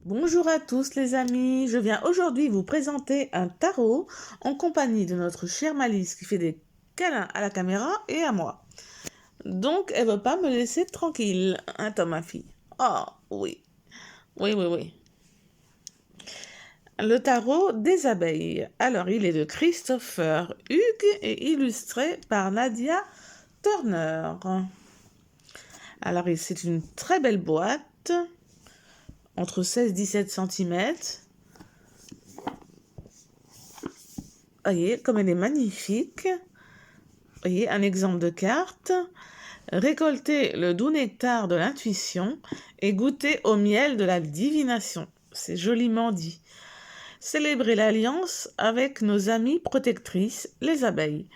Bonjour à tous les amis, je viens aujourd'hui vous présenter un tarot en compagnie de notre chère Malice qui fait des câlins à la caméra et à moi. Donc elle veut pas me laisser tranquille, hein toi ma fille. Oh oui, oui. Le tarot des abeilles. Alors il est de Christopher Hugues et illustré par Nadia Turner. Alors c'est une très belle boîte, entre 16 et 17 cm. Voyez, comme elle est magnifique. Voyez, un exemple de carte. Récolter le doux nectar de l'intuition et goûter au miel de la divination. C'est joliment dit. Célébrer l'alliance avec nos amies protectrices, les abeilles.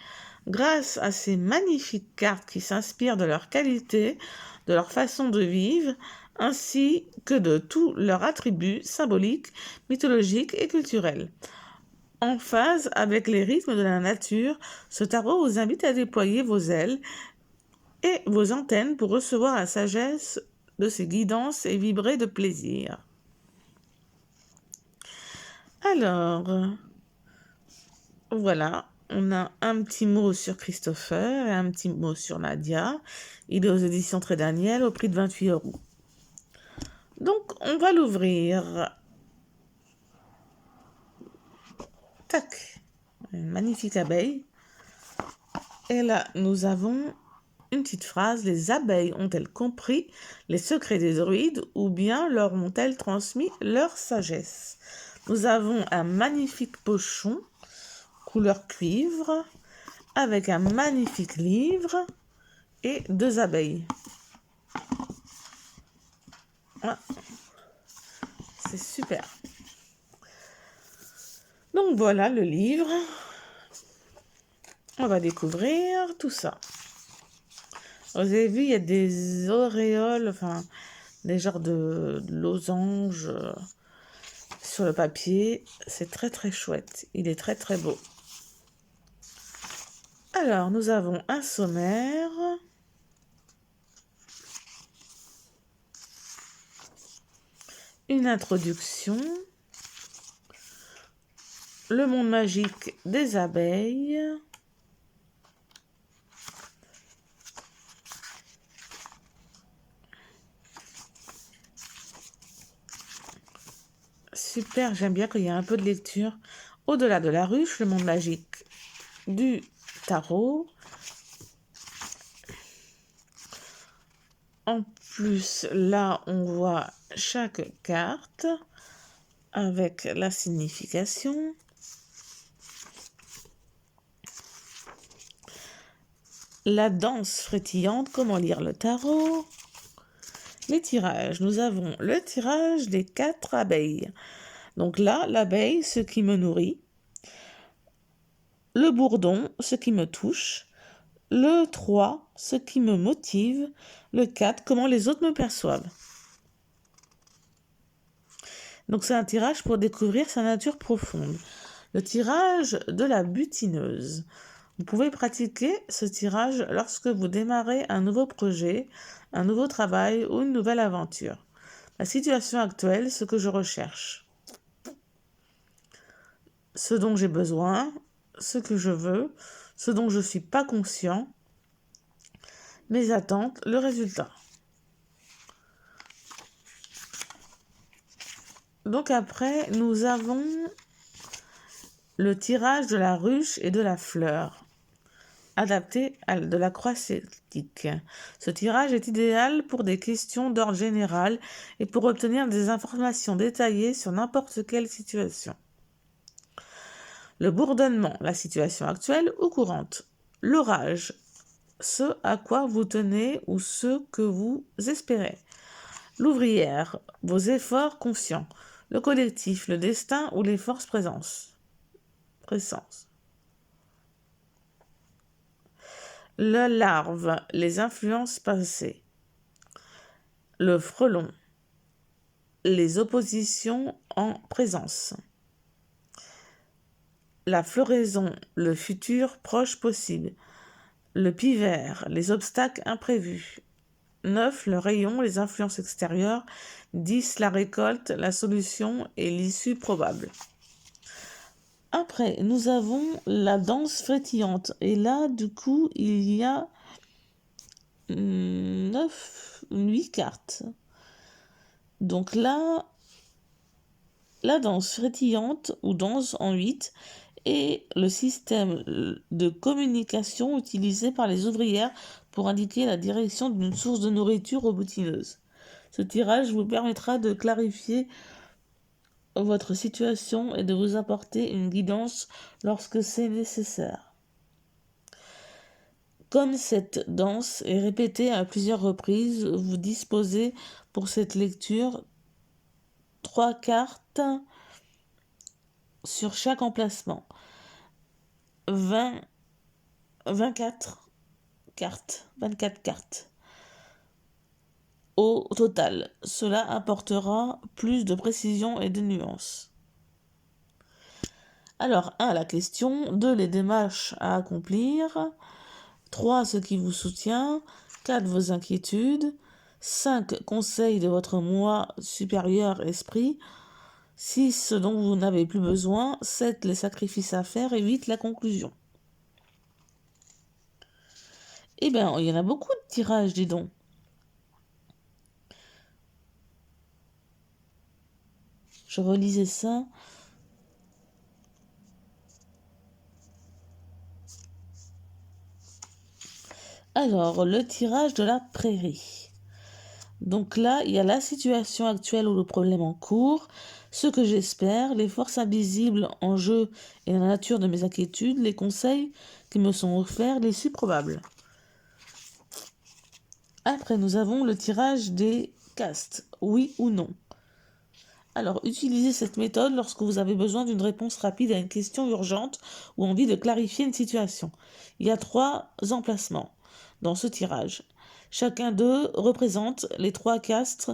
Grâce à ces magnifiques cartes qui s'inspirent de leur qualité, de leur façon de vivre, ainsi que de tous leurs attributs symboliques, mythologiques et culturels. En phase avec les rythmes de la nature, ce tarot vous invite à déployer vos ailes et vos antennes pour recevoir la sagesse de ses guidances et vibrer de plaisir. Alors, voilà, on a un petit mot sur Christopher et un petit mot sur Nadia. Il est aux éditions Très Daniel au prix de 28 €. Donc, on va l'ouvrir. Tac, une magnifique abeille. Et là, nous avons une petite phrase. Les abeilles ont-elles compris les secrets des druides ou bien leur ont-elles transmis leur sagesse? Nous avons un magnifique pochon couleur cuivre avec un magnifique livre et 2 abeilles. Ah, c'est super. Donc voilà le livre. On va découvrir tout ça. Vous avez vu, il y a des auréoles, enfin des genres de losanges sur le papier. C'est très chouette. Il est très beau. Alors, nous avons un sommaire. Une introduction. Le monde magique des abeilles. Super, j'aime bien qu'il y ait un peu de lecture. Au-delà de la ruche, le monde magique du tarot. En plus, là, on voit chaque carte avec la signification. La danse frétillante, comment lire le tarot. Les tirages, nous avons le tirage des 4 abeilles. Donc là, l'abeille, ce qui me nourrit. Le bourdon, ce qui me touche. Le 3, ce qui me motive. Le 4, comment les autres me perçoivent. Donc c'est un tirage pour découvrir sa nature profonde. Le tirage de la butineuse. Vous pouvez pratiquer ce tirage lorsque vous démarrez un nouveau projet, un nouveau travail ou une nouvelle aventure. La situation actuelle, ce que je recherche. Ce dont j'ai besoin, ce que je veux, ce dont je ne suis pas conscient, mes attentes, le résultat. Donc après, nous avons le tirage de la ruche et de la fleur, adapté à de la croix celtique. Ce tirage est idéal pour des questions d'ordre général et pour obtenir des informations détaillées sur n'importe quelle situation. Le bourdonnement, la situation actuelle ou courante. L'orage, ce à quoi vous tenez ou ce que vous espérez. L'ouvrière, vos efforts conscients. Le collectif, le destin ou les forces présence. Le larve, les influences passées. Le frelon, les oppositions en présence. La floraison, le futur proche possible. Le pivert, les obstacles imprévus. 9, le rayon, les influences extérieures. 10, la récolte, la solution et l'issue probable. Après, nous avons la danse frétillante. Et là, du coup, il y a 8 cartes. Donc là, la danse frétillante ou danse en 8 est le système de communication utilisé par les ouvrières pour indiquer la direction d'une source de nourriture robotineuse. Ce tirage vous permettra de clarifier votre situation et de vous apporter une guidance lorsque c'est nécessaire. Comme cette danse est répétée à plusieurs reprises, vous disposez pour cette lecture 3 cartes sur chaque emplacement. 24 cartes. Au total, cela apportera plus de précision et de nuances. Alors, 1. La question. 2. Les démarches à accomplir. 3. Ce qui vous soutient. 4. Vos inquiétudes. 5. Conseils de votre moi supérieur esprit. 6. Ce dont vous n'avez plus besoin. 7. Les sacrifices à faire. Et 8. La conclusion. Eh bien, il y en a beaucoup de tirages, dis donc. Je relisais ça. Alors, le tirage de la prairie. Donc là, il y a la situation actuelle ou le problème en cours, ce que j'espère, les forces invisibles en jeu et la nature de mes inquiétudes, les conseils qui me sont offerts, l'issue probable. Après, nous avons le tirage des castes, oui ou non. Alors, utilisez cette méthode lorsque vous avez besoin d'une réponse rapide à une question urgente ou envie de clarifier une situation. Il y a 3 emplacements dans ce tirage. Chacun d'eux représente les 3 castes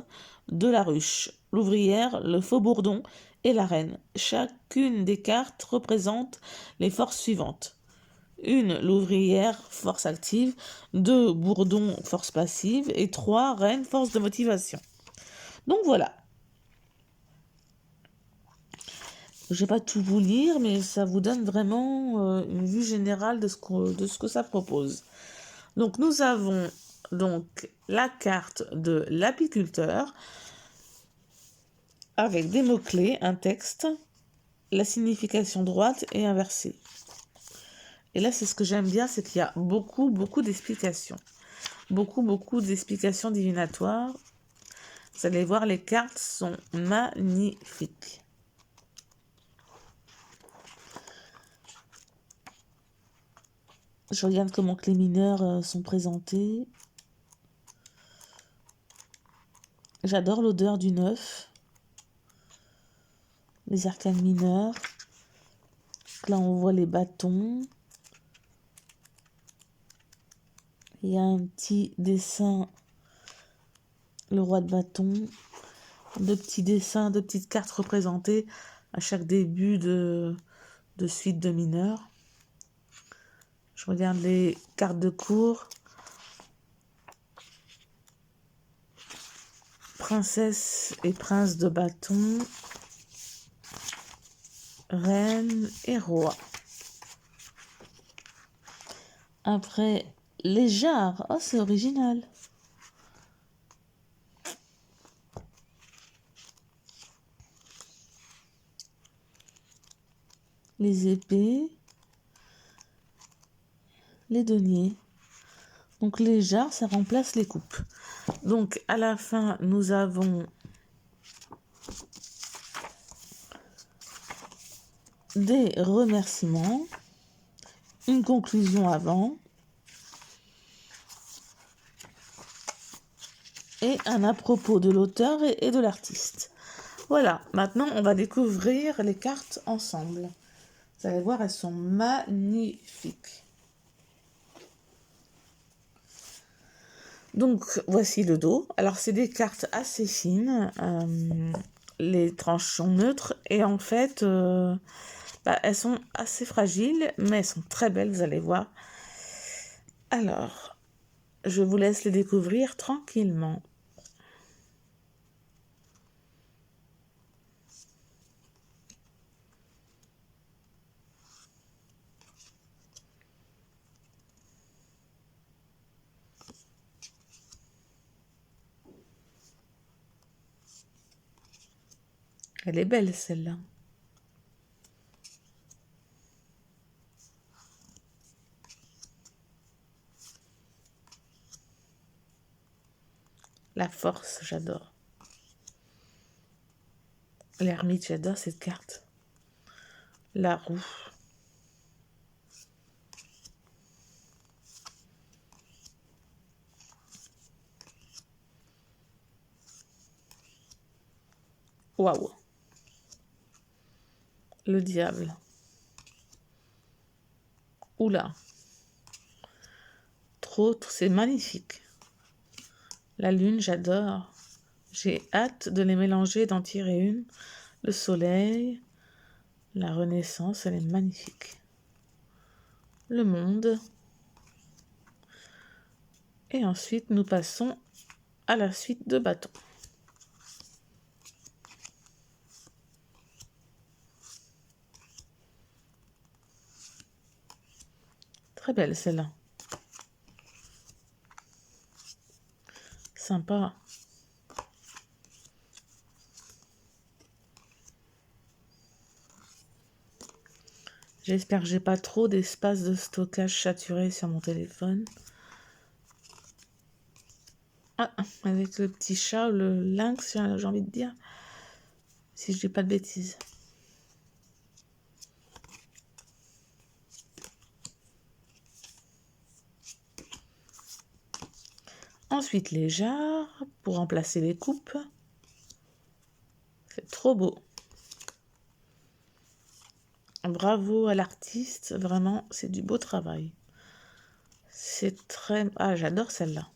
de la ruche, l'ouvrière, le faux bourdon et la reine. Chacune des cartes représente les forces suivantes. 1, l'ouvrière, force active. 2, bourdon, force passive. Et 3, reine, force de motivation. Donc voilà. Je ne vais pas tout vous lire, mais ça vous donne vraiment une vue générale de ce que ça propose. Donc nous avons donc la carte de l'apiculteur avec des mots-clés, un texte, la signification droite et inversée. Et là, c'est ce que j'aime bien, c'est qu'il y a beaucoup d'explications. Beaucoup d'explications divinatoires. Vous allez voir, les cartes sont magnifiques. Je regarde comment que les mineurs sont présentés. J'adore l'odeur du neuf. Les arcanes mineurs. Là, on voit les bâtons. Il y a un petit dessin, le roi de bâton. 2 petits dessins, 2 petites cartes représentées à chaque début de suite de mineurs. Je regarde les cartes de cour. Princesse et prince de bâton. Reine et roi. Après, les jarres. Oh, c'est original. Les épées. Les deniers. Donc les jarres, ça remplace les coupes. Donc à la fin, nous avons des remerciements, une conclusion avant et un à propos de l'auteur et de l'artiste. Voilà, maintenant on va découvrir les cartes ensemble. Vous allez voir, elles sont magnifiques. Donc voici le dos. Alors c'est des cartes assez fines. Les tranches sont neutres et en fait elles sont assez fragiles mais elles sont très belles, vous allez voir. Alors Je vous laisse les découvrir tranquillement. Elle est belle celle-là. La force, j'adore. L'ermite, j'adore cette carte. La roue. Waouh. Le diable. Oula. Trop, c'est magnifique. La lune, j'adore. J'ai hâte de les mélanger, d'en tirer une. Le soleil. La renaissance, elle est magnifique. Le monde. Et ensuite, nous passons à la suite de bâtons. Très belle celle-là. Sympa. J'espère que j'ai pas trop d'espace de stockage saturé sur mon téléphone. Ah, avec le petit chat, le lynx, j'ai envie de dire. Si je dis pas de bêtises. Ensuite, les jarres pour remplacer les coupes. C'est trop beau. Bravo à l'artiste, vraiment, c'est du beau travail. C'est très... Ah, j'adore celle-là.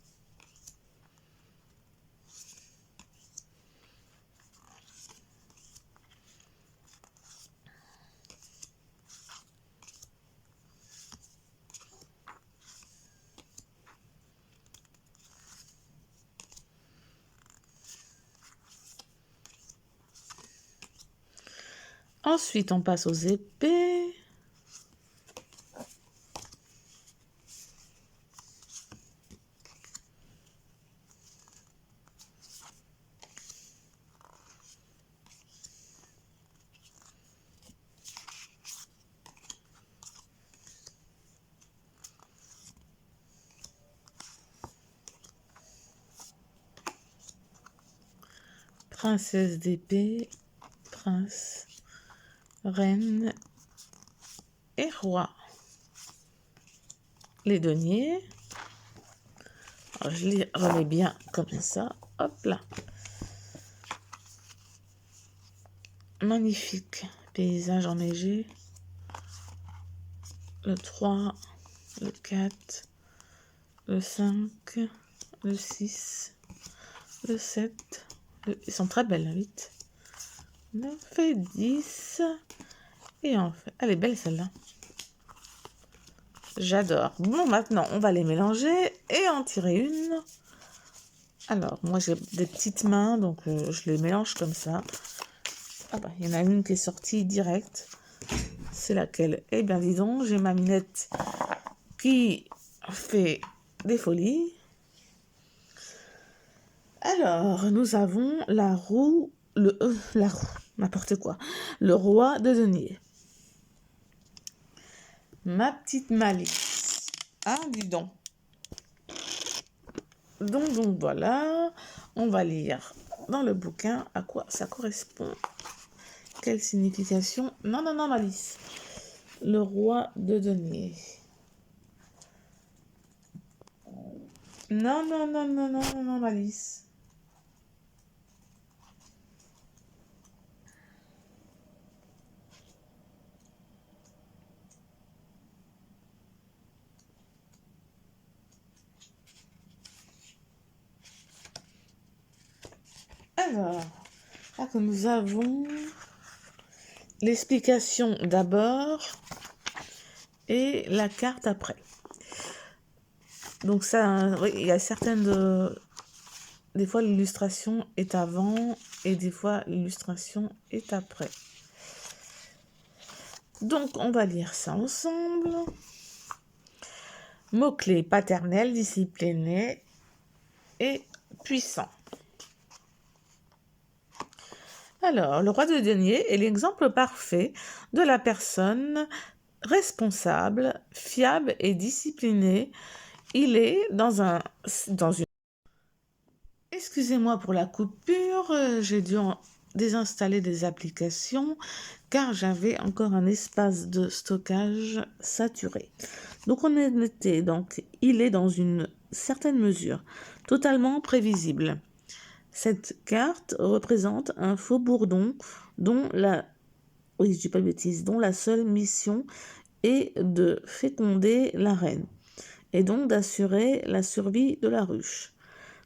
Ensuite, on passe aux épées. Princesse d'épée, prince, reine et roi. Les deniers. Alors, je les remets bien comme ça. Hop là. Magnifique. Paysage enneigé. Le 3, le 4, le 5, le 6, le 7. Ils sont très belles, le 8. 9 et 10. Et en fait, elle est belle celle-là. J'adore. Bon, maintenant, on va les mélanger et en tirer une. Alors, moi, j'ai des petites mains, donc je les mélange comme ça. Ah bah, il y en a une qui est sortie direct. C'est laquelle? Eh bien, dis donc, j'ai ma minette qui fait des folies. Alors, nous avons la roue, la roue, n'importe quoi. Le roi de denier. Ma petite malice. Ah, dis donc. Donc voilà, on va lire dans le bouquin à quoi ça correspond. Quelle signification? Non, malice. Le roi de denier. Non, malice. Alors, là que nous avons l'explication d'abord et la carte après. Donc ça, oui, il y a des fois l'illustration est avant et des fois l'illustration est après. Donc on va lire ça ensemble. Mots-clés: paternel, discipliné et puissant. Alors, le roi de denier est l'exemple parfait de la personne responsable, fiable et disciplinée. Il est dans une... Excusez-moi pour la coupure, j'ai dû désinstaller des applications car j'avais encore un espace de stockage saturé. Donc on était, donc il est dans une certaine mesure totalement prévisible. Cette carte représente un faux bourdon dont oui, je dis pas de bêtises, dont la seule mission est de féconder la reine et donc d'assurer la survie de la ruche.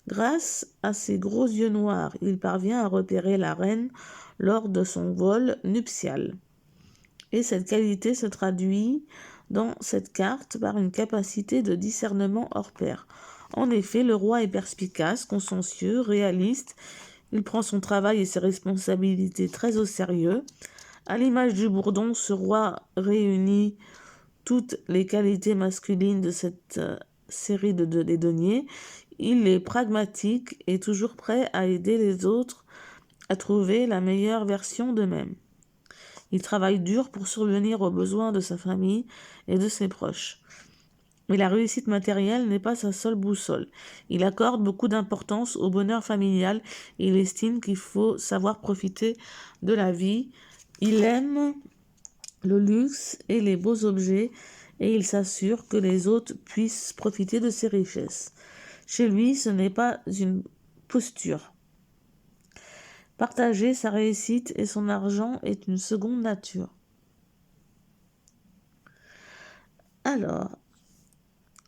Grâce à ses gros yeux noirs, il parvient à repérer la reine lors de son vol nuptial. Et cette qualité se traduit dans cette carte par une capacité de discernement hors pair. En effet, le roi est perspicace, consciencieux, réaliste. Il prend son travail et ses responsabilités très au sérieux. À l'image du bourdon, ce roi réunit toutes les qualités masculines de cette série des deniers. Il est pragmatique et toujours prêt à aider les autres à trouver la meilleure version d'eux-mêmes. Il travaille dur pour survenir aux besoins de sa famille et de ses proches. Mais la réussite matérielle n'est pas sa seule boussole. Il accorde beaucoup d'importance au bonheur familial et il estime qu'il faut savoir profiter de la vie. Il aime le luxe et les beaux objets et il s'assure que les autres puissent profiter de ses richesses. Chez lui, ce n'est pas une posture. Partager sa réussite et son argent est une seconde nature. Alors,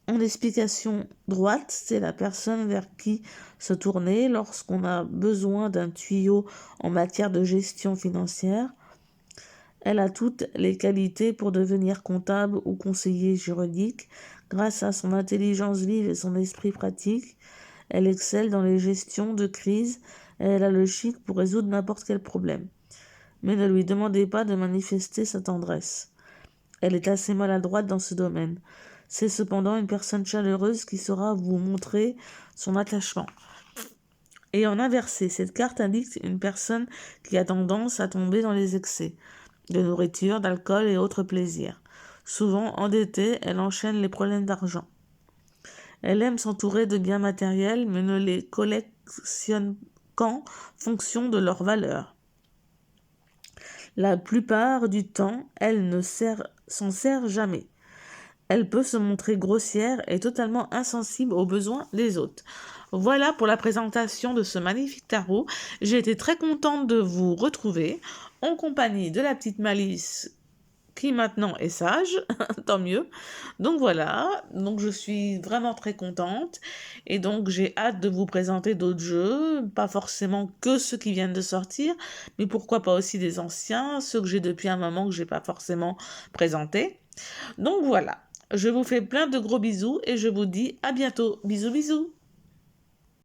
en explication droite, c'est la personne vers qui se tourner lorsqu'on a besoin d'un tuyau en matière de gestion financière. Elle a toutes les qualités pour devenir comptable ou conseiller juridique. Grâce à son intelligence vive et son esprit pratique, elle excelle dans les gestions de crise et elle a le chic pour résoudre n'importe quel problème. Mais ne lui demandez pas de manifester sa tendresse. Elle est assez maladroite dans ce domaine. C'est cependant une personne chaleureuse qui saura vous montrer son attachement. Et en inversé, cette carte indique une personne qui a tendance à tomber dans les excès de nourriture, d'alcool et autres plaisirs. Souvent endettée, elle enchaîne les problèmes d'argent. Elle aime s'entourer de biens matériels, mais ne les collectionne qu'en fonction de leur valeur. La plupart du temps, elle ne s'en sert jamais. Elle peut se montrer grossière et totalement insensible aux besoins des autres. Voilà pour la présentation de ce magnifique tarot. J'ai été très contente de vous retrouver en compagnie de la petite Malice qui maintenant est sage, tant mieux. Donc voilà, donc je suis vraiment très contente et donc j'ai hâte de vous présenter d'autres jeux, pas forcément que ceux qui viennent de sortir, mais pourquoi pas aussi des anciens, ceux que j'ai depuis un moment que j'ai pas forcément présentés. Donc voilà, je vous fais plein de gros bisous et je vous dis à bientôt. Bisous bisous.